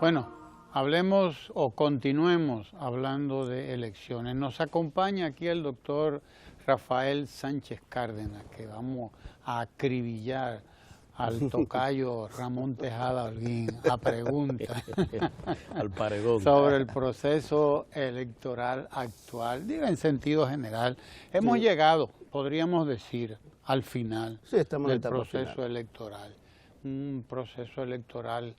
Bueno, hablemos o continuemos hablando de elecciones. Nos acompaña aquí el doctor Rafael Sánchez Cárdenas, que vamos a acribillar al tocayo Ramón Tejada Holguín a preguntas al paredón sobre el proceso electoral actual. Digo, en sentido general, hemos llegado, podríamos decir, al final del proceso electoral. Un proceso electoral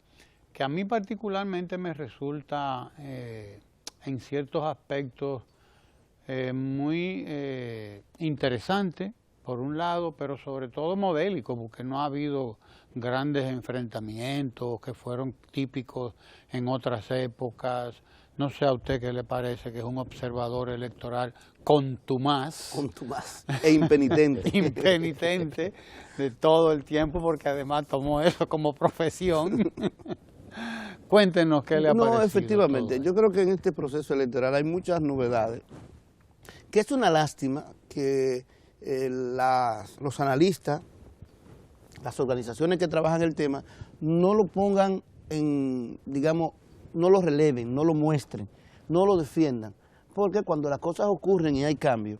que a mí particularmente me resulta en ciertos aspectos muy interesante, por un lado, pero sobre todo modélico, porque no ha habido grandes enfrentamientos que fueron típicos en otras épocas. No sé a usted qué le parece, que es un observador electoral contumaz. Contumaz e impenitente. Impenitente de todo el tiempo, porque además tomó eso como profesión. Cuéntenos qué le ha parecido. No, efectivamente, yo creo que en este proceso electoral hay muchas novedades, que es una lástima que los analistas, las organizaciones que trabajan el tema, no lo pongan en, digamos, no lo releven, no lo muestren, no lo defiendan, porque cuando las cosas ocurren y hay cambios,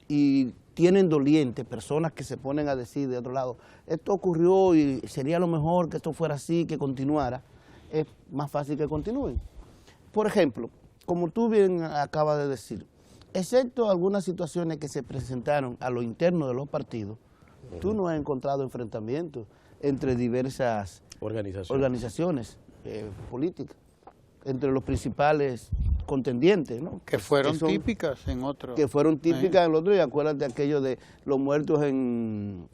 y tienen dolientes, personas que se ponen a decir de otro lado, esto ocurrió y sería lo mejor que esto fuera así, que continuara, es más fácil que continúen. Por ejemplo, como tú bien acabas de decir, excepto algunas situaciones que se presentaron a lo interno de los partidos, tú no has encontrado enfrentamientos entre diversas organizaciones políticas, entre los principales contendientes, ¿no? Que fueron típicas en otros. Que fueron típicas en el otro, y acuérdate aquello de los muertos en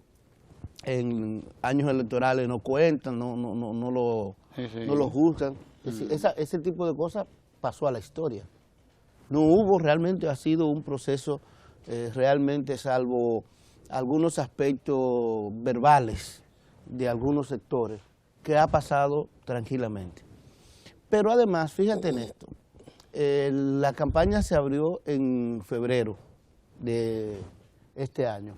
años electorales no cuentan, no lo juzgan. Ese tipo de cosas pasó a la historia. No hubo realmente, ha sido un proceso realmente, salvo algunos aspectos verbales de algunos sectores, que ha pasado tranquilamente. Pero además, fíjate en esto, la campaña se abrió en febrero de este año.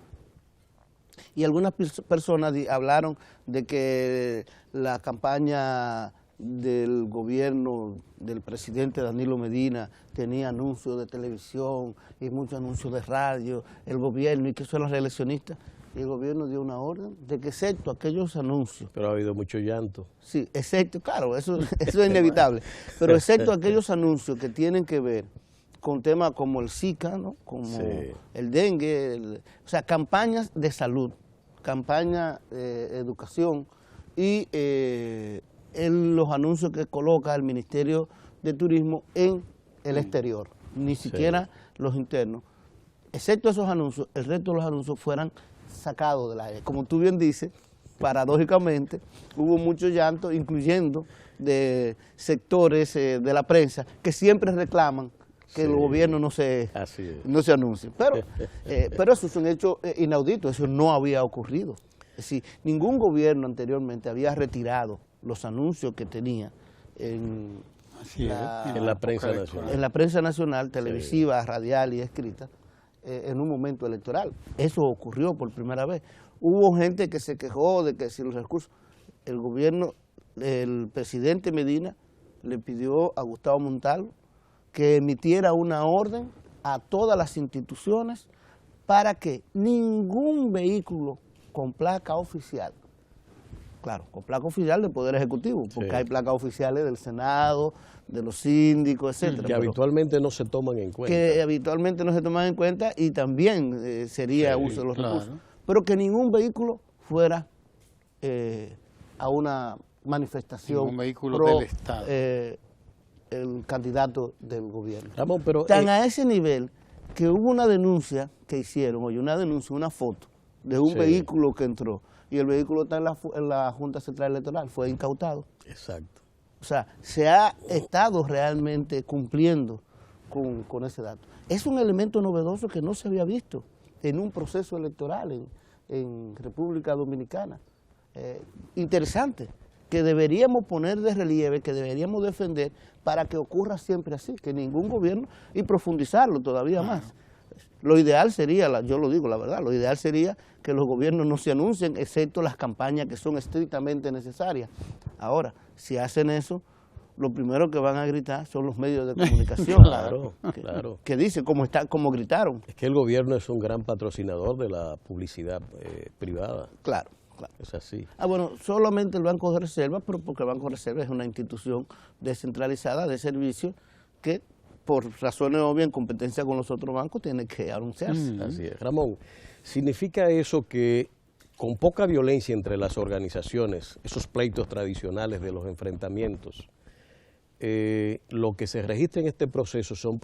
Y algunas personas hablaron de que la campaña del gobierno del presidente Danilo Medina tenía anuncios de televisión y muchos anuncios de radio, el gobierno, y que eso era reeleccionista. Y el gobierno dio una orden de que, excepto aquellos anuncios... Pero ha habido mucho llanto. Sí, excepto, claro, eso es inevitable, pero excepto aquellos anuncios que tienen que ver con temas como el Zika, ¿no? Como el dengue, o sea, campañas de salud, campañas de educación y en los anuncios que coloca el Ministerio de Turismo en el exterior, ni siquiera los internos. Excepto esos anuncios, el resto de los anuncios fueran sacados del aire. Como tú bien dices, paradójicamente, hubo mucho llanto, incluyendo de sectores de la prensa que siempre reclaman que el gobierno no se anuncie. Pero eso es un hecho inaudito, eso no había ocurrido. Es decir, ningún gobierno anteriormente había retirado los anuncios que tenía en la prensa nacional. En la prensa nacional, televisiva, radial y escrita, en un momento electoral. Eso ocurrió por primera vez. Hubo gente que se quejó de que si los recursos, el gobierno, el presidente Medina le pidió a Gustavo Montalvo que emitiera una orden a todas las instituciones para que ningún vehículo con placa oficial, claro, con placa oficial del Poder Ejecutivo, porque hay placas oficiales del Senado, de los síndicos, etcétera. Que habitualmente no se toman en cuenta. Que habitualmente no se toman en cuenta y también sería uso de los recursos. Pero que ningún vehículo fuera a una manifestación ningún vehículo del Estado. El candidato del gobierno. Ramón, pero, tan a ese nivel que hubo una denuncia que hicieron, una foto de un vehículo que entró, y el vehículo está en la Junta Central Electoral, fue incautado. Exacto. O sea, se ha estado realmente cumpliendo con ese dato. Es un elemento novedoso que no se había visto en un proceso electoral en República Dominicana. Interesante, que deberíamos poner de relieve, que deberíamos defender para que ocurra siempre así, que ningún gobierno, y profundizarlo todavía más. Lo ideal sería, yo lo digo la verdad, lo ideal sería que los gobiernos no se anuncien, excepto las campañas que son estrictamente necesarias. Ahora, si hacen eso, lo primero que van a gritar son los medios de comunicación. Claro. Que dicen, como gritaron. Es que el gobierno es un gran patrocinador de la publicidad privada. Claro. Es así. Bueno, solamente el Banco de Reserva, pero porque el Banco de Reserva es una institución descentralizada de servicios que, por razones obvias, en competencia con los otros bancos, tiene que anunciarse. Así es. Ramón, ¿significa eso que con poca violencia entre las organizaciones, esos pleitos tradicionales de los enfrentamientos, lo que se registra en este proceso son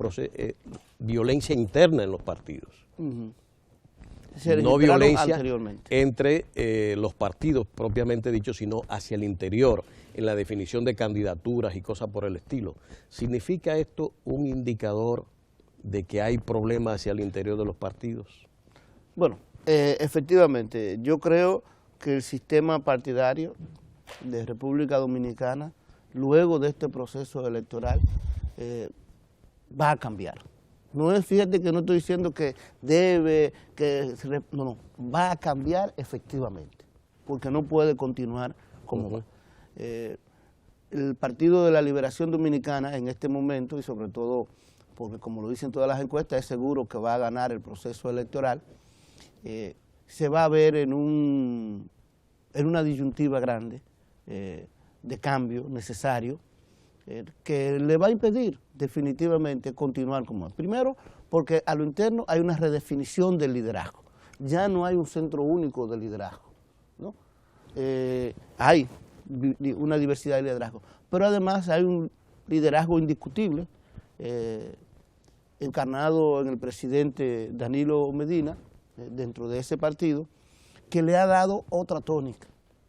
violencia interna en los partidos? No violencia entre los partidos propiamente dicho, sino hacia el interior, en la definición de candidaturas y cosas por el estilo. ¿Significa esto un indicador de que hay problemas hacia el interior de los partidos? Bueno, efectivamente, yo creo que el sistema partidario de República Dominicana, luego de este proceso electoral, va a cambiar. No es, fíjate que no estoy diciendo que no, va a cambiar efectivamente, porque no puede continuar como va. El Partido de la Liberación Dominicana en este momento, y sobre todo porque como lo dicen todas las encuestas, es seguro que va a ganar el proceso electoral, se va a ver en una disyuntiva grande de cambio necesario, que le va a impedir definitivamente continuar como es. Primero, porque a lo interno hay una redefinición del liderazgo. Ya no hay un centro único de liderazgo, ¿no? Hay una diversidad de liderazgo, pero además hay un liderazgo indiscutible, encarnado en el presidente Danilo Medina, dentro de ese partido, que le ha dado otra tónica,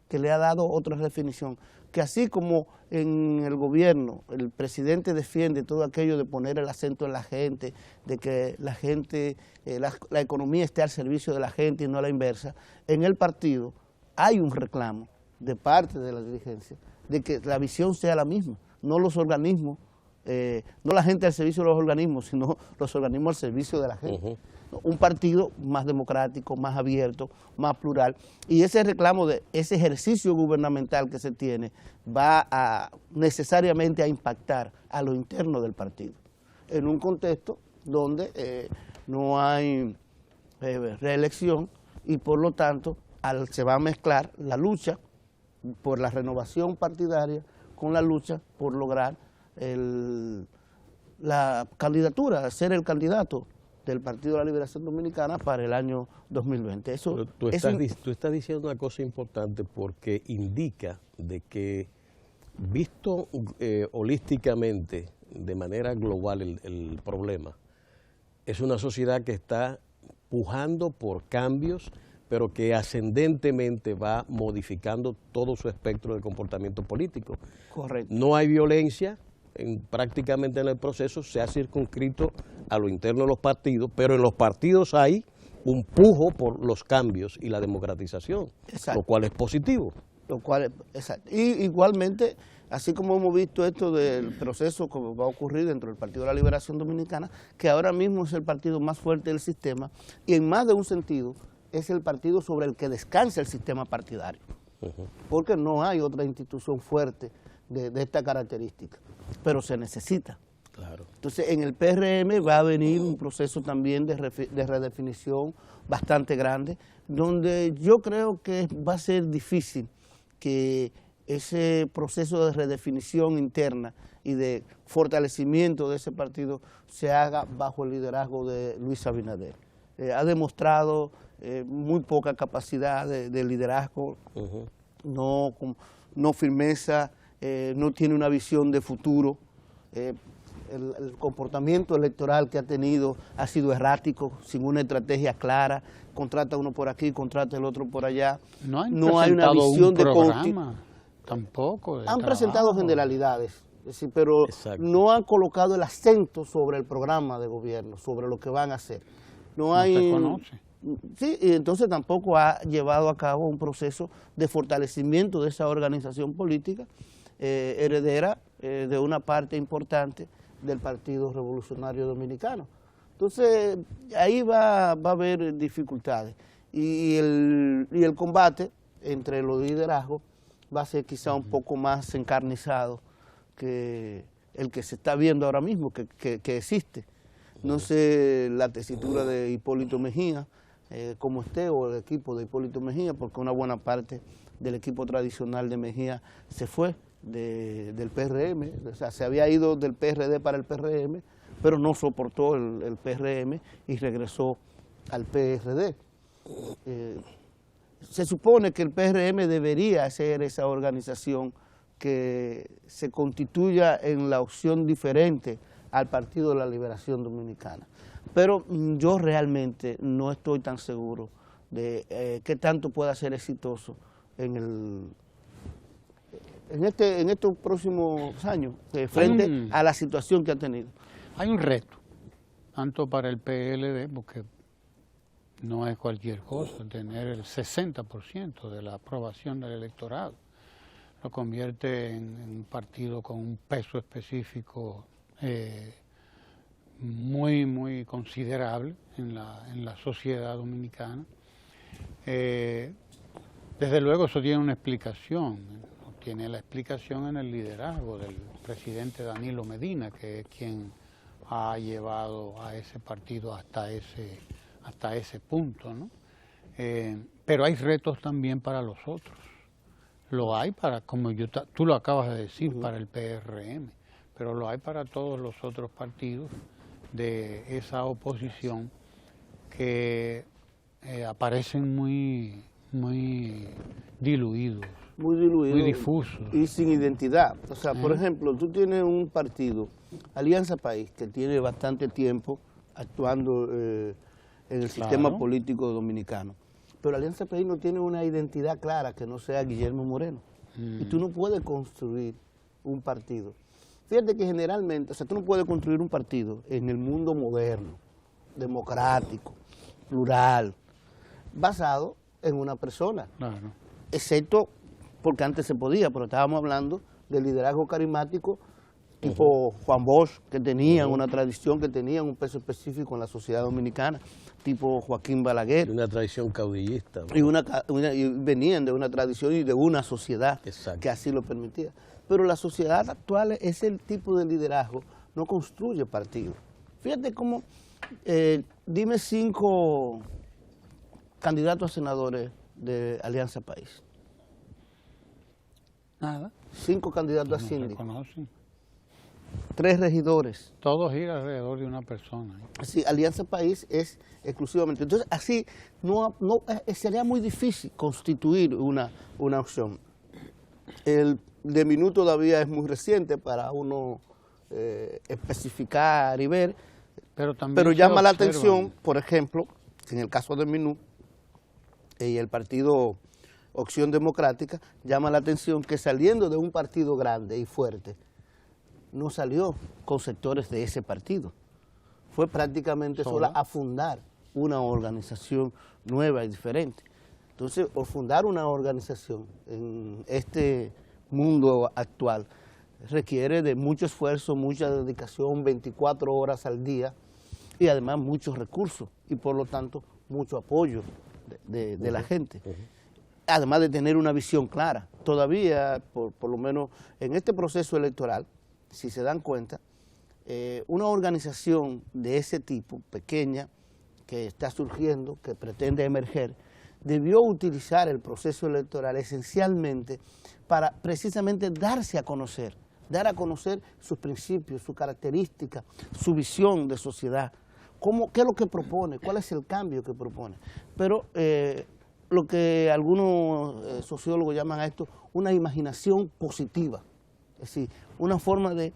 que le ha dado otra definición, que así como en el gobierno el presidente defiende todo aquello de poner el acento en la gente, de que la gente, la economía esté al servicio de la gente y no a la inversa, en el partido hay un reclamo de parte de la dirigencia de que la visión sea la misma, no los organismos, no la gente al servicio de los organismos, sino los organismos al servicio de la gente. Un partido más democrático, más abierto, más plural, y ese reclamo de ese ejercicio gubernamental que se tiene va necesariamente a impactar a lo interno del partido, en un contexto donde no hay reelección y por lo tanto se va a mezclar la lucha por la renovación partidaria con la lucha por lograr la candidatura, ser el candidato del Partido de la Liberación Dominicana para el año 2020. Tú estás diciendo una cosa importante porque indica de que visto holísticamente, de manera global el problema, es una sociedad que está pujando por cambios, pero que ascendentemente va modificando todo su espectro de comportamiento político. Correcto. No hay violencia, prácticamente en el proceso se ha circunscrito a lo interno de los partidos, pero en los partidos hay un pujo por los cambios y la democratización, lo cual es positivo. Exacto. Y igualmente, así como hemos visto esto del proceso que va a ocurrir dentro del Partido de la Liberación Dominicana, que ahora mismo es el partido más fuerte del sistema, y en más de un sentido es el partido sobre el que descansa el sistema partidario, porque no hay otra institución fuerte de esta característica, pero se necesita. Claro. Entonces, en el PRM va a venir un proceso también de redefinición bastante grande, donde yo creo que va a ser difícil que ese proceso de redefinición interna y de fortalecimiento de ese partido se haga bajo el liderazgo de Luis Abinader. Ha demostrado muy poca capacidad de liderazgo, no firmeza, no tiene una visión de futuro. El comportamiento electoral que ha tenido ha sido errático, sin una estrategia clara, contrata uno por aquí, contrata el otro por allá. No hay una visión de programa, tampoco. Han presentado generalidades, pero no han colocado el acento sobre el programa de gobierno, sobre lo que van a hacer. No se conoce. Sí, y entonces tampoco ha llevado a cabo un proceso de fortalecimiento de esa organización política heredera de una parte importante del Partido Revolucionario Dominicano. Entonces, ahí va a haber dificultades. Y el combate entre los liderazgos va a ser quizá un poco más encarnizado, que el que se está viendo ahora mismo, que existe. No sé la tesitura de Hipólito Mejía, como esté, o el equipo de Hipólito Mejía, porque una buena parte del equipo tradicional de Mejía se fue del PRM, o sea, se había ido del PRD para el PRM, pero no soportó el PRM y regresó al PRD. Se supone que el PRM debería ser esa organización que se constituya en la opción diferente al Partido de la Liberación Dominicana. Pero yo realmente no estoy tan seguro de qué tanto pueda ser exitoso en estos próximos años, frente a la situación que ha tenido. Hay un reto, tanto para el PLD, porque no es cualquier cosa tener el 60% de la aprobación del electorado. Lo convierte en un partido con un peso específico muy considerable en la sociedad dominicana. Desde luego eso tiene una explicación, tiene la explicación en el liderazgo del presidente Danilo Medina, que es quien ha llevado a ese partido hasta ese punto, ¿no? Pero hay retos también para los otros. Lo hay para, como tú lo acabas de decir, para el PRM, pero lo hay para todos los otros partidos de esa oposición que aparecen muy diluidos. Muy difusos. Y sin identidad. O sea, por ejemplo, tú tienes un partido, Alianza País, que tiene bastante tiempo actuando en el sistema político dominicano. Pero Alianza País no tiene una identidad clara que no sea Guillermo Moreno. Y tú no puedes construir un partido. Fíjate que generalmente, o sea, tú no puedes construir un partido en el mundo moderno, democrático, plural, basado en una persona. Claro. Excepto porque antes se podía, pero estábamos hablando del liderazgo carismático tipo Juan Bosch, que tenían una tradición, que tenían un peso específico en la sociedad dominicana, tipo Joaquín Balaguer. Una tradición caudillista. Y venían de una tradición y de una sociedad que así lo permitía. Pero la sociedad actual, ese tipo de liderazgo no construye partidos. Fíjate cómo, dime 5 candidatos a senadores de Alianza País. Nada. 5 candidatos a síndico. No se conocen. 3 regidores. Todos giran alrededor de una persona. Sí, Alianza País es exclusivamente. Entonces, así sería muy difícil constituir una opción. El de Minú todavía es muy reciente para uno especificar y ver, pero llama la atención, por ejemplo, en el caso de Minú y el partido Opción Democrática, llama la atención que saliendo de un partido grande y fuerte, no salió con sectores de ese partido. Fue prácticamente sola a fundar una organización nueva y diferente. Entonces, por fundar una organización en este mundo actual requiere de mucho esfuerzo, mucha dedicación, 24 horas al día y además muchos recursos y por lo tanto mucho apoyo de la gente. Además de tener una visión clara. Todavía, por lo menos en este proceso electoral, si se dan cuenta, una organización de ese tipo, pequeña, que está surgiendo, que pretende emerger, debió utilizar el proceso electoral esencialmente para precisamente darse a conocer, dar a conocer sus principios, sus características, su visión de sociedad, qué es lo que propone, cuál es el cambio que propone. Pero lo que algunos sociólogos llaman a esto una imaginación positiva, es decir, una forma de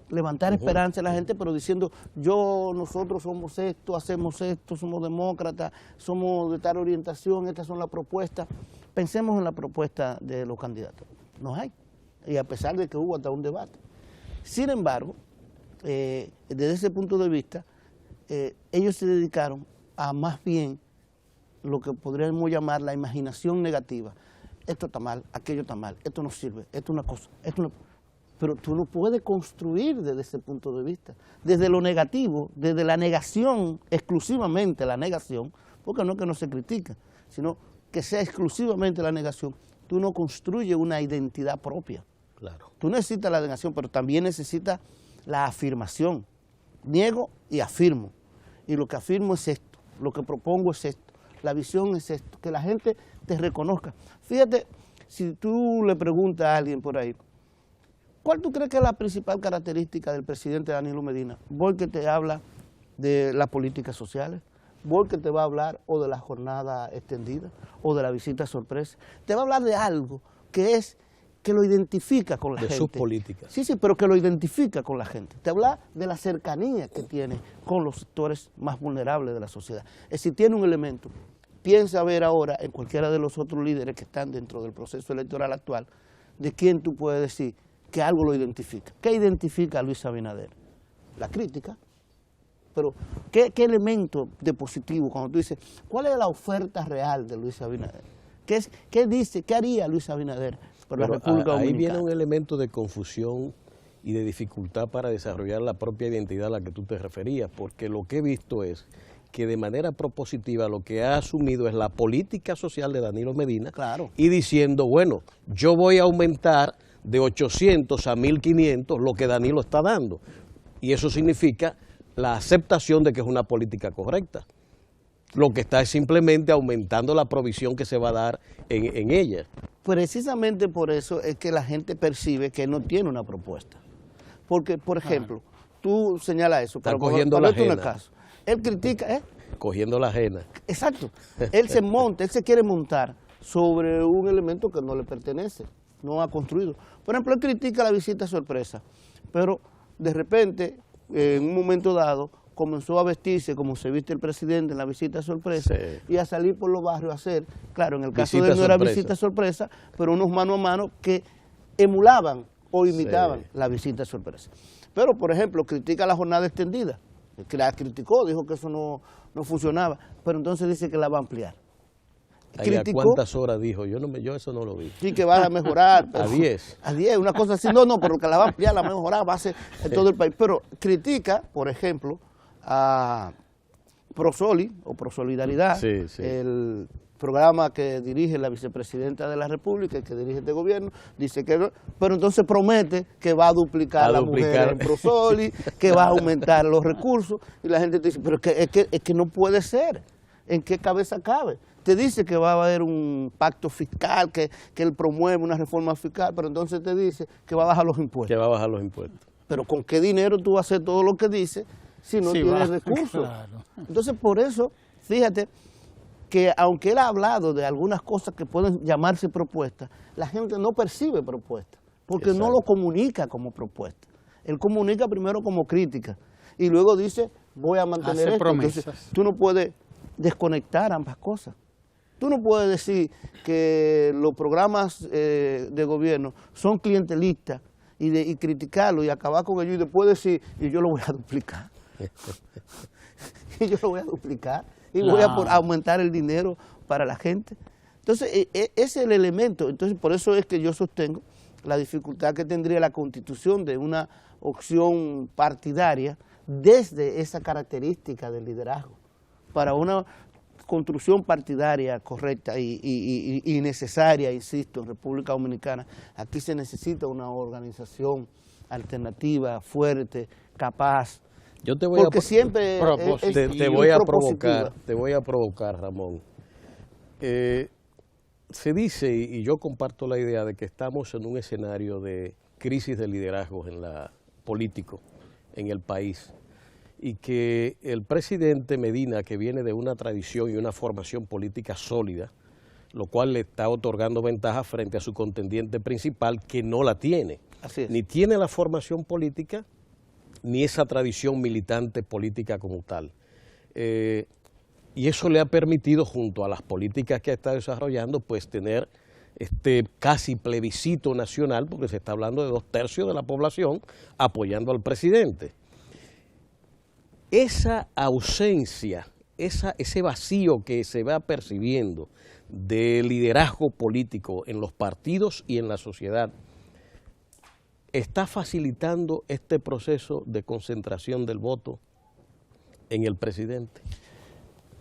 levantar esperanza a la gente, pero diciendo, nosotros somos esto, hacemos esto, somos demócratas, somos de tal orientación, estas son las propuestas. Pensemos en la propuesta de los candidatos. No hay, y a pesar de que hubo hasta un debate. Sin embargo, desde ese punto de vista, ellos se dedicaron a más bien lo que podríamos llamar la imaginación negativa. Esto está mal, aquello está mal, esto no sirve, esto es una cosa, esto no... Pero tú no puedes construir desde ese punto de vista, desde lo negativo, desde la negación, exclusivamente la negación, porque no es que no se critica, sino que sea exclusivamente la negación, tú no construyes una identidad propia. Claro. Tú necesitas la negación, pero también necesitas la afirmación. Niego y afirmo. Y lo que afirmo es esto, lo que propongo es esto, la visión es esto, que la gente te reconozca. Fíjate, si tú le preguntas a alguien por ahí, ¿cuál tú crees que es la principal característica del presidente Danilo Medina? Voy que te habla de las políticas sociales, voy que te va a hablar o de la jornada extendida o de la visita sorpresa. Te va a hablar de algo que lo identifica con la gente. De sus políticas. Sí, pero que lo identifica con la gente. Te habla de la cercanía que tiene con los sectores más vulnerables de la sociedad. Es decir, tiene un elemento. Piensa ver ahora en cualquiera de los otros líderes que están dentro del proceso electoral actual, de quién tú puedes decir que algo lo identifica. ¿Qué identifica a Luis Abinader? La crítica. Pero, ¿qué elemento de positivo cuando tú dices, cuál es la oferta real de Luis Abinader? ¿Qué haría Luis Abinader por la República Dominicana? Ahí viene un elemento de confusión y de dificultad para desarrollar la propia identidad a la que tú te referías, porque lo que he visto es que de manera propositiva lo que ha asumido es la política social de Danilo Medina, claro, y diciendo, bueno, yo voy a aumentar de 800 a 1.500 lo que Danilo está dando, y eso significa la aceptación de que es una política correcta. Lo que está es simplemente aumentando la provisión que se va a dar en ella. Precisamente por eso es que la gente percibe que no tiene una propuesta. Porque, por ejemplo, tú señalas eso, está cogiendo la ajena. Él critica, cogiendo la ajena. Exacto. Él se quiere montar sobre un elemento que no le pertenece, no ha construido. Por ejemplo, él critica la visita sorpresa, pero de repente, en un momento dado, comenzó a vestirse como se viste el presidente en la visita sorpresa, sí, y a salir por los barrios a hacer, claro, en el caso de él no era visita sorpresa, pero unos mano a mano que emulaban o imitaban, sí, la visita sorpresa. Pero, por ejemplo, critica la jornada extendida, que la criticó, dijo que eso no funcionaba, pero entonces dice que la va a ampliar. ¿A cuántas horas dijo? Yo eso no lo vi. Sí, que va a mejorar. A 10. A 10, una cosa así. No, pero que la va a ampliar, la va a mejorar, va a ser en todo el país. Pero critica, por ejemplo, a ProSoli o ProSolidaridad, sí, sí, el programa que dirige la vicepresidenta de la República y que dirige este gobierno, dice que no, pero entonces promete que va a duplicar la mujer en ProSoli, que va a aumentar los recursos, y la gente te dice, pero es que no puede ser, ¿en qué cabeza cabe? Te dice que va a haber un pacto fiscal, que él promueve una reforma fiscal, pero entonces te dice que va a bajar los impuestos. Que va a bajar los impuestos. Pero ¿con qué dinero tú vas a hacer todo lo que dice si no tienes recursos? Claro. Entonces, por eso, fíjate que aunque él ha hablado de algunas cosas que pueden llamarse propuestas, la gente no percibe propuestas, porque exacto, no lo comunica como propuesta. Él comunica primero como crítica, y luego dice, voy a mantener esto. Entonces, tú no puedes desconectar ambas cosas. Tú no puedes decir que los programas de gobierno son clientelistas y criticarlo y acabar con ellos y después decir, y yo lo voy a duplicar. Y yo lo voy a duplicar y voy a aumentar el dinero para la gente. Entonces, ese es el elemento. Entonces, por eso es que yo sostengo la dificultad que tendría la constitución de una opción partidaria desde esa característica del liderazgo. Para una construcción partidaria correcta y necesaria, insisto, en República Dominicana, aquí se necesita una organización alternativa, fuerte, capaz. Yo te voy te voy a provocar, Ramón. Se dice, y yo comparto la idea de que estamos en un escenario de crisis de liderazgo político en el país, y que el presidente Medina, que viene de una tradición y una formación política sólida, lo cual le está otorgando ventaja frente a su contendiente principal, que no la tiene. Así es. Ni tiene la formación política, ni esa tradición militante política como tal. Y eso le ha permitido, junto a las políticas que está desarrollando, pues tener este casi plebiscito nacional, porque se está hablando de 2/3 de la población apoyando al presidente. Esa ausencia, ese vacío que se va percibiendo de liderazgo político en los partidos y en la sociedad, está facilitando este proceso de concentración del voto en el presidente.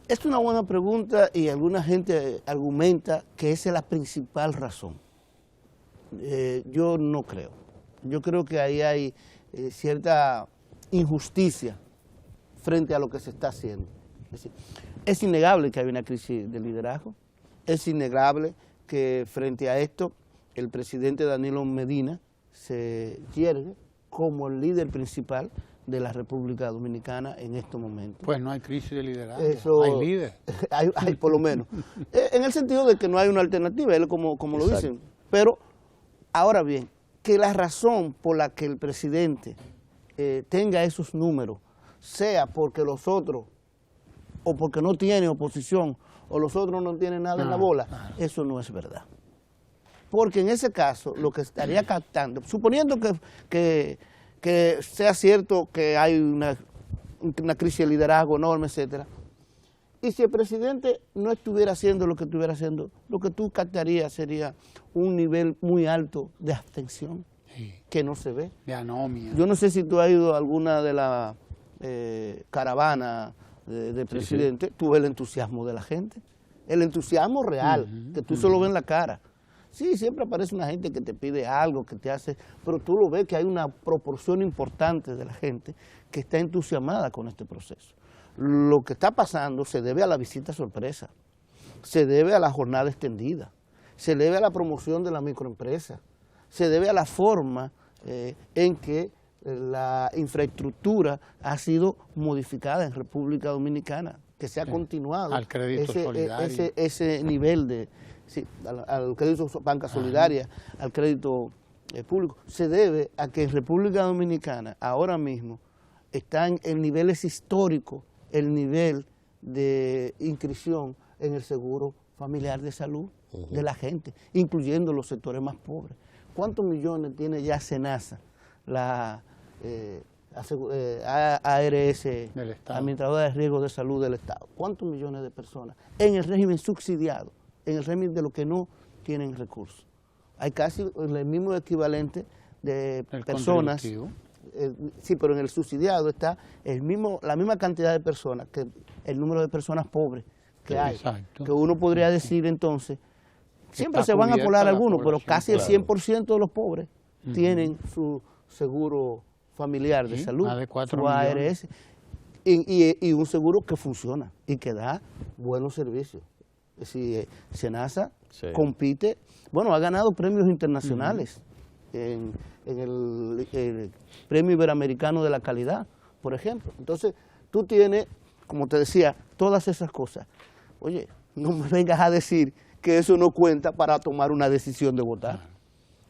Es una buena pregunta y alguna gente argumenta que esa es la principal razón. Yo no creo. Yo creo que ahí hay cierta injusticia frente a lo que se está haciendo. Es decir, es innegable que hay una crisis de liderazgo, es innegable que frente a esto el presidente Danilo Medina se yergue como el líder principal de la República Dominicana en estos momentos. Pues no hay crisis de liderazgo, hay líder. Hay por lo menos. En el sentido de que no hay una alternativa, él como lo dicen. Pero, ahora bien, que la razón por la que el presidente tenga esos números sea porque los otros, o porque no tiene oposición, o los otros no tienen nada en la bola, eso no es verdad. Porque en ese caso, lo que estaría captando, suponiendo que sea cierto que hay una crisis de liderazgo enorme, etcétera, y si el presidente no estuviera haciendo lo que estuviera haciendo, lo que tú captarías sería un nivel muy alto de abstención, que no se ve. De anomia. Yo no sé si tú has ido a alguna de las caravanas de presidente, tú ves el entusiasmo de la gente, el entusiasmo real, que tú solo ves en la cara. Sí, siempre aparece una gente que te pide algo, que te hace, pero tú lo ves que hay una proporción importante de la gente que está entusiasmada con este proceso. Lo que está pasando se debe a la visita sorpresa, se debe a la jornada extendida, se debe a la promoción de la microempresa, se debe a la forma en que la infraestructura ha sido modificada en República Dominicana, que se ha continuado al crédito solidario. Ese nivel de... Sí, al crédito banca solidaria, al crédito público, se debe a que en República Dominicana ahora mismo están en niveles históricos el nivel de inscripción en el seguro familiar de salud de la gente, incluyendo los sectores más pobres. ¿Cuántos millones tiene ya SENASA, la ARS, Administradora de Riesgos de Salud del Estado? ¿Cuántos millones de personas en el régimen subsidiado, en el régimen de los que no tienen recursos? Hay casi el mismo equivalente de personas. Sí, pero en el subsidiado está la misma cantidad de personas que el número de personas pobres que hay. Exacto. Que uno podría decir entonces, siempre se van a colar algunos, pero casi el 100% de los pobres tienen su seguro familiar de salud, su ARS, y un seguro que funciona y que da buenos servicios. Es decir, SENASA compite, bueno, ha ganado premios internacionales en el Premio Iberoamericano de la Calidad, por ejemplo. Entonces, tú tienes, como te decía, todas esas cosas. Oye, no me vengas a decir que eso no cuenta para tomar una decisión de votar.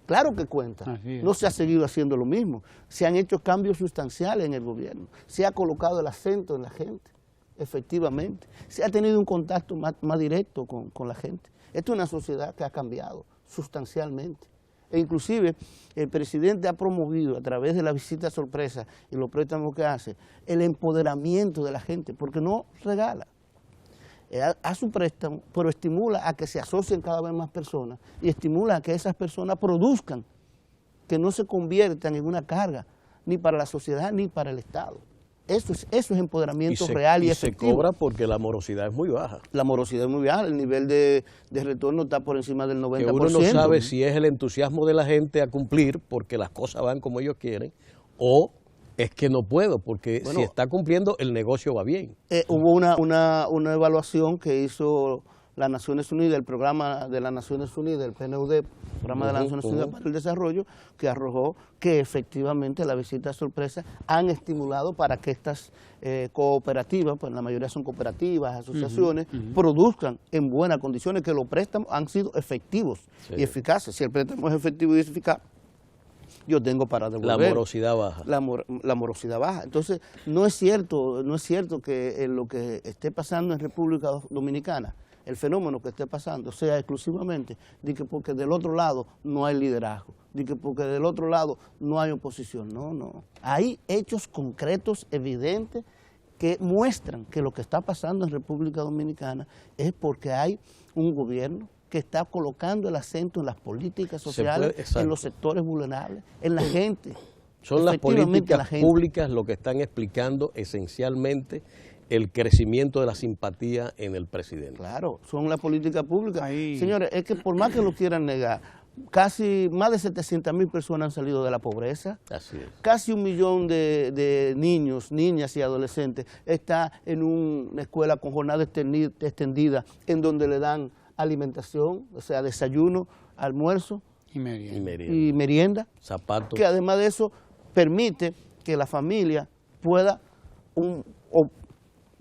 Claro que cuenta. No se ha seguido haciendo lo mismo. Se han hecho cambios sustanciales en el gobierno. Se ha colocado el acento en la gente. Efectivamente, se ha tenido un contacto más directo con la gente. Esta es una sociedad que ha cambiado sustancialmente. E inclusive el presidente ha promovido a través de la visita sorpresa y los préstamos que hace, el empoderamiento de la gente, porque no regala. Hace un préstamo, pero estimula a que se asocien cada vez más personas y estimula a que esas personas produzcan, que no se conviertan en una carga, ni para la sociedad ni para el Estado. Eso es empoderamiento real y efectivo. Se cobra porque la morosidad es muy baja. La morosidad es muy baja, el nivel de retorno está por encima del 90%. Que uno no sabe si es el entusiasmo de la gente a cumplir porque las cosas van como ellos quieren, o es que no puedo, porque si está cumpliendo el negocio va bien. Hubo una evaluación que hizo las Naciones Unidas, el programa de las Naciones Unidas, el PNUD, programa de las Naciones Unidas para el Desarrollo, que arrojó que efectivamente las visitas sorpresa han estimulado para que estas cooperativas, pues la mayoría son cooperativas, asociaciones, produzcan en buenas condiciones, que los préstamos han sido efectivos y eficaces. Si el préstamo es efectivo y eficaz, yo tengo para devolver. La morosidad baja. La morosidad baja. Entonces, no es cierto que lo que esté pasando en República Dominicana, el fenómeno que esté pasando, sea exclusivamente de que porque del otro lado no hay liderazgo, de que porque del otro lado no hay oposición. No, no. Hay hechos concretos, evidentes, que muestran que lo que está pasando en República Dominicana es porque hay un gobierno que está colocando el acento en las políticas sociales, en los sectores vulnerables, en la gente. Son las políticas públicas lo que están explicando esencialmente el crecimiento de la simpatía en el presidente. Claro, son las políticas públicas. Señores, es que por más que lo quieran negar, casi más de 700.000 personas han salido de la pobreza. Así es. Casi 1 millón de niños, niñas y adolescentes está en una escuela con jornada extendida en donde le dan alimentación, o sea, desayuno, almuerzo y merienda. Zapatos. Que además de eso permite que la familia pueda,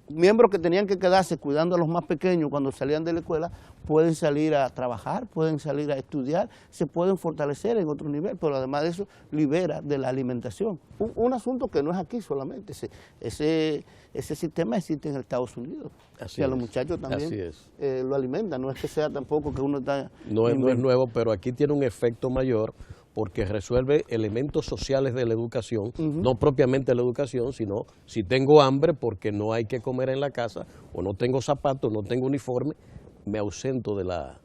miembros que tenían que quedarse cuidando a los más pequeños cuando salían de la escuela, pueden salir a trabajar, pueden salir a estudiar, se pueden fortalecer en otro nivel, pero además de eso libera de la alimentación. Un asunto que no es aquí solamente, ese sistema existe en Estados Unidos. Así y a es. los muchachos también lo alimentan, no es que sea tampoco que uno está... No es nuevo, pero aquí tiene un efecto mayor porque resuelve elementos sociales de la educación, no propiamente la educación, sino si tengo hambre porque no hay que comer en la casa, o no tengo zapatos, no tengo uniforme, me ausento de la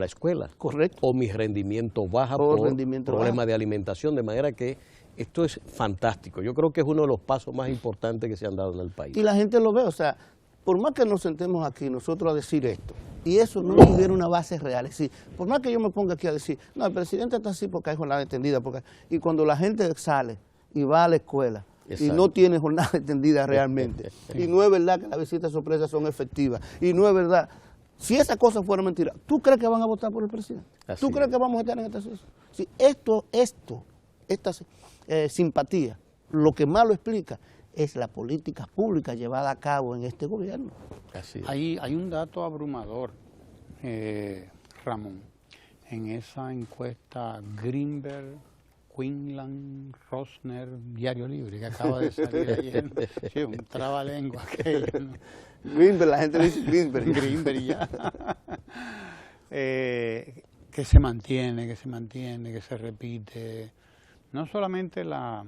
escuela. Correcto. O mi rendimiento baja por problemas de alimentación, de manera que esto es fantástico. Yo creo que es uno de los pasos más importantes que se han dado en el país. Y la gente lo ve, o sea, por más que nos sentemos aquí nosotros a decir esto, y eso no tuviera una base real, es decir, por más que yo me ponga aquí a decir, no, el presidente está así porque hay jornada extendida, y cuando la gente sale y va a la escuela, y no tiene jornada extendida realmente, y no es verdad que las visitas sorpresas son efectivas, y no es verdad, si esa cosa fuera mentira, ¿tú crees que van a votar por el presidente? ¿Tú crees que vamos a estar en esta situación? Si esta simpatía, lo que más lo explica es la política pública llevada a cabo en este gobierno. Así es. Hay un dato abrumador, Ramón, en esa encuesta Greenberg, Quinlan, Rosner, Diario Libre, que acaba de salir ayer. Sí, un trabalengua aquello, ¿no? Greenberg, la gente dice Greenberg. Greenberg ya. Que se mantiene, que se repite. No solamente la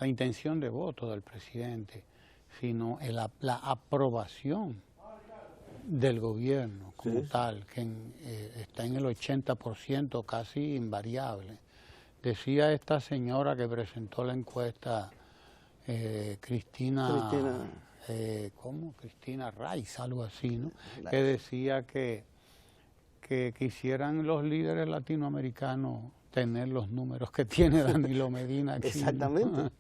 intención de voto del presidente, sino la aprobación del gobierno como tal, que está en el 80%, casi invariable. Decía esta señora que presentó la encuesta, Cristina Rice, algo así, ¿no? Que decía que quisieran los líderes latinoamericanos tener los números que tiene Danilo Medina aquí. Exactamente.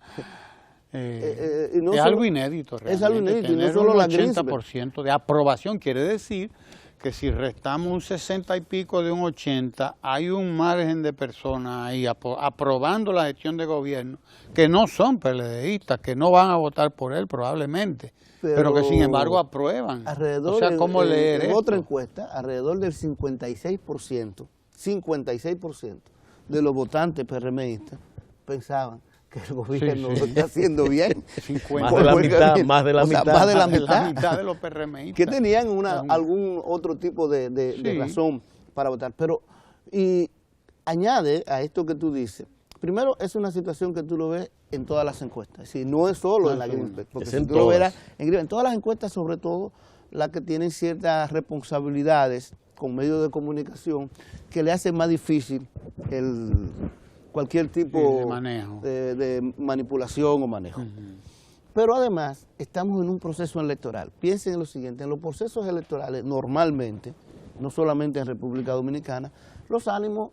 Es algo inédito realmente. Es algo inédito, tener y no solo un la 80% de aprobación quiere decir que si restamos un 60 y pico de un 80, hay un margen de personas ahí aprobando la gestión de gobierno que no son PLDistas, que no van a votar por él probablemente, pero que sin embargo aprueban. O sea, ¿cómo leer esto? En otra encuesta, alrededor del 56% de los votantes PRMistas pensaban que el gobierno lo está haciendo bien. Más de la mitad de los PRMistas. Que tenían algún otro tipo de razón para votar. Pero, y añade a esto que tú dices, primero es una situación que tú lo ves en todas las encuestas, es decir, no es solo en la Greenberg, porque si tú lo verás en todas las encuestas, sobre todo las que tienen ciertas responsabilidades con medios de comunicación, que le hacen más difícil cualquier tipo de manejo, de manipulación o manejo. Pero además estamos en un proceso electoral. Piensen en lo siguiente, en los procesos electorales normalmente, no solamente en República Dominicana, los ánimos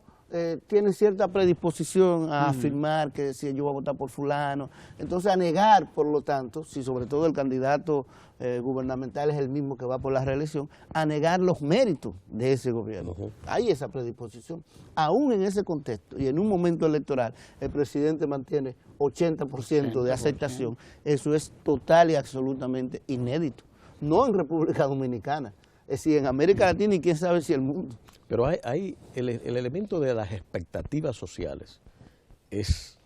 tienen cierta predisposición a afirmar que si yo voy a votar por fulano, entonces a negar, por lo tanto, si sobre todo el candidato gubernamental es el mismo que va por la reelección, a negar los méritos de ese gobierno. Hay esa predisposición. Aún en ese contexto y en un momento electoral, el presidente mantiene 80% de aceptación. Eso es total y absolutamente inédito. No en República Dominicana, es decir, en América Latina y quién sabe si el mundo. Pero hay el elemento de las expectativas sociales es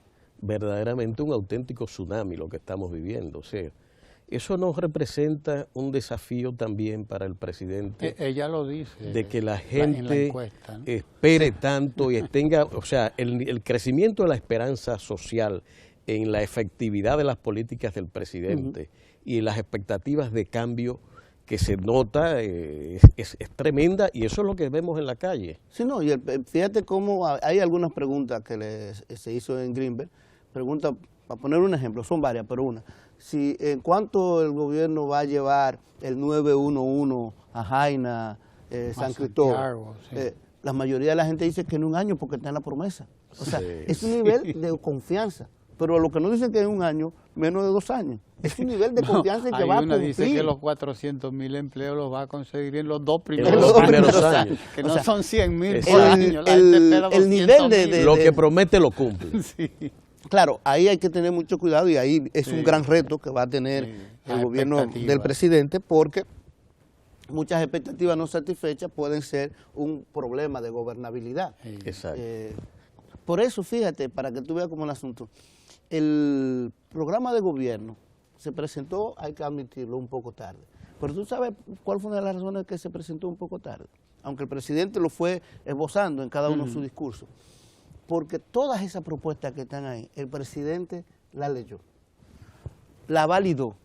verdaderamente un auténtico tsunami lo que estamos viviendo. O sea, eso nos representa un desafío también para el presidente. Ella lo dice. De que la gente en la encuesta, ¿no? espere tanto y tenga, o sea, el crecimiento de la esperanza social en la efectividad de las políticas del presidente y las expectativas de cambio que se nota es tremenda, y eso es lo que vemos en la calle. Sí, no, y fíjate cómo hay algunas preguntas que se hizo en Greenberg, preguntas, para poner un ejemplo, son varias, pero una, si en cuánto el gobierno va a llevar el 911 a Jaina, San Cristóbal, La mayoría de la gente dice que en un año porque está en la promesa. O sea, es un nivel de confianza. Pero lo que no dicen que en un año, menos de 2 años. Es un nivel de confianza que va a cumplir. Dice que los 400.000 empleos los va a conseguir en los 2 primeros años. Que no son 100.000 por año. El nivel de... Lo que promete lo cumple. Sí. Claro, ahí hay que tener mucho cuidado y ahí es un gran reto que va a tener el gobierno del presidente, porque muchas expectativas no satisfechas pueden ser un problema de gobernabilidad. Exacto. Por eso, fíjate, para que tú veas cómo el asunto, el programa de gobierno se presentó, hay que admitirlo, un poco tarde. Pero tú sabes cuál fue una de las razones que se presentó un poco tarde, aunque el presidente lo fue esbozando en cada uno de sus discursos. Porque todas esas propuestas que están ahí, el presidente las leyó, la validó.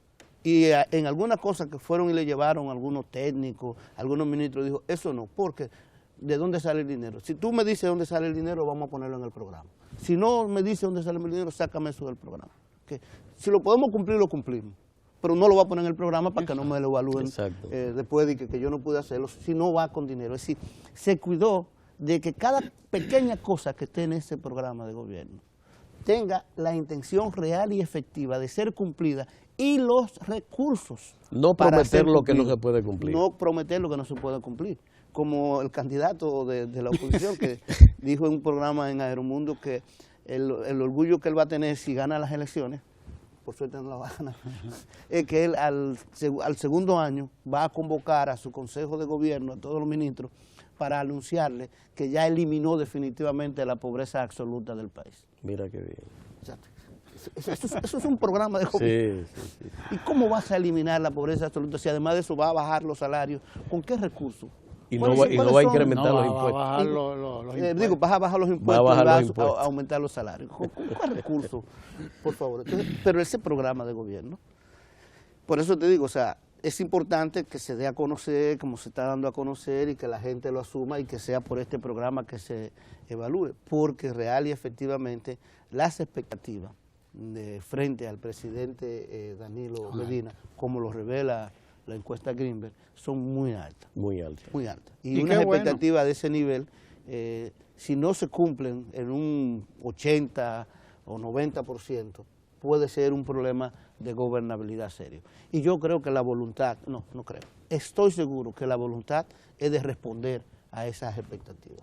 Y en algunas cosas que fueron y le llevaron algunos técnicos, algunos ministros, dijo, eso no, porque ¿de dónde sale el dinero? Si tú me dices dónde sale el dinero, vamos a ponerlo en el programa. Si no me dices dónde sale el dinero, sácame eso del programa. ¿Okay? Si lo podemos cumplir, lo cumplimos. Pero no lo va a poner en el programa para que no me lo evalúen después de que yo no pude hacerlo, si no va con dinero. Es decir, se cuidó de que cada pequeña cosa que esté en ese programa de gobierno tenga la intención real y efectiva de ser cumplida y los recursos. No prometer lo que no se puede cumplir. No prometer lo que no se puede cumplir. Como el candidato de la oposición que dijo en un programa en Aeromundo que el orgullo que él va a tener si gana las elecciones, por suerte no la va a ganar, es que él al segundo año va a convocar a su consejo de gobierno, a todos los ministros, para anunciarle que ya eliminó definitivamente la pobreza absoluta del país. Mira qué bien. Exacto. Eso es un programa de gobierno. Sí. ¿Y cómo vas a eliminar la pobreza absoluta si además de eso va a bajar los salarios? ¿Con qué recursos? Y no va a incrementar los impuestos. Va a bajar los impuestos. Vas a bajar los impuestos y vas a aumentar los salarios. ¿Con qué recursos? Por favor. Entonces, pero ese programa de gobierno, por eso te digo, o sea, es importante que se dé a conocer, como se está dando a conocer, y que la gente lo asuma y que sea por este programa que se evalúe, porque real y efectivamente las expectativas de frente al presidente Danilo Medina, como lo revela la encuesta Greenberg, son muy altas. Muy altas. Muy altas. Y unas expectativas de ese nivel, si no se cumplen en un 80 o 90%, puede ser un problema de gobernabilidad serio. Y yo creo que la voluntad, no creo, estoy seguro que la voluntad es de responder a esas expectativas.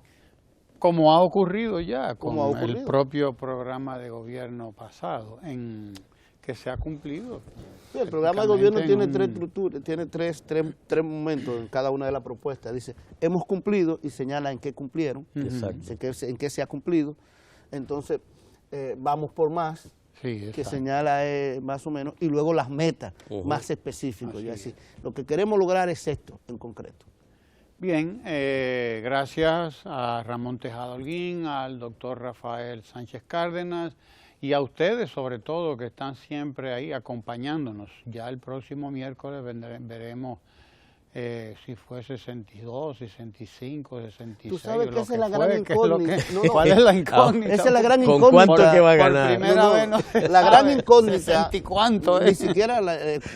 Como ha ocurrido ya con el propio programa de gobierno pasado, que se ha cumplido. Sí, el programa de gobierno tiene tres estructuras, tiene tres momentos en cada una de las propuestas. Dice, hemos cumplido y señala en qué cumplieron, en qué se ha cumplido. Entonces, vamos por más, que señala más o menos, y luego las metas más específicas. Y así. Lo que queremos lograr es esto en concreto. Bien, gracias a Ramón Tejada Holguín, al doctor Rafael Sánchez Cárdenas y a ustedes sobre todo que están siempre ahí acompañándonos. Ya el próximo miércoles veremos si fue 62, 65, 66. Tú sabes que esa es la gran incógnita. ¿Cuál es la incógnita? Esa es la gran incógnita. ¿Con cuánto que va a ganar? Por primera vez no se la gran incógnita. 60 y cuánto Ni siquiera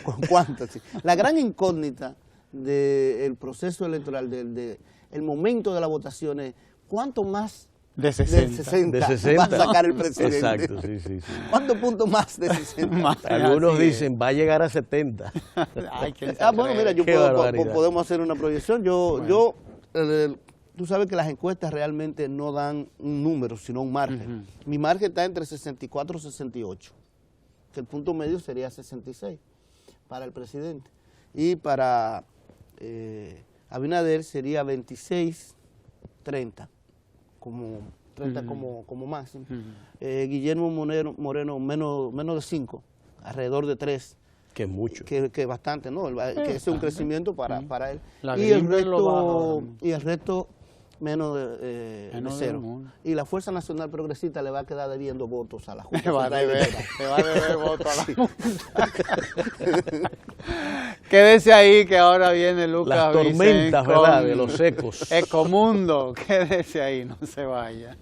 con cuánto. Sí. La gran incógnita del proceso electoral, el momento de las votaciones, ¿cuánto más de 60 va a sacar el presidente? Exacto, sí. ¿Cuántos puntos más de 60? Algunos dicen, va a llegar a 70. Ay, bueno, mira, podemos hacer una proyección. Tú sabes que las encuestas realmente no dan un número, sino un margen. Mi margen está entre 64 y 68, que el punto medio sería 66 para el presidente. Y para Abinader sería 26, 30, como 30 como máximo. Guillermo Moreno menos de 5, alrededor de 3. Que es mucho. Que bastante, ¿no? Que es un crecimiento para él. Y el resto menos de 0. Y la Fuerza Nacional Progresista le va a quedar debiendo votos a la Junta. Le va a deber votos a la Junta. Quédese ahí que ahora viene Lucas Las tormentas, ¿verdad? De los ecos. Ecomundo, quédese ahí, no se vaya.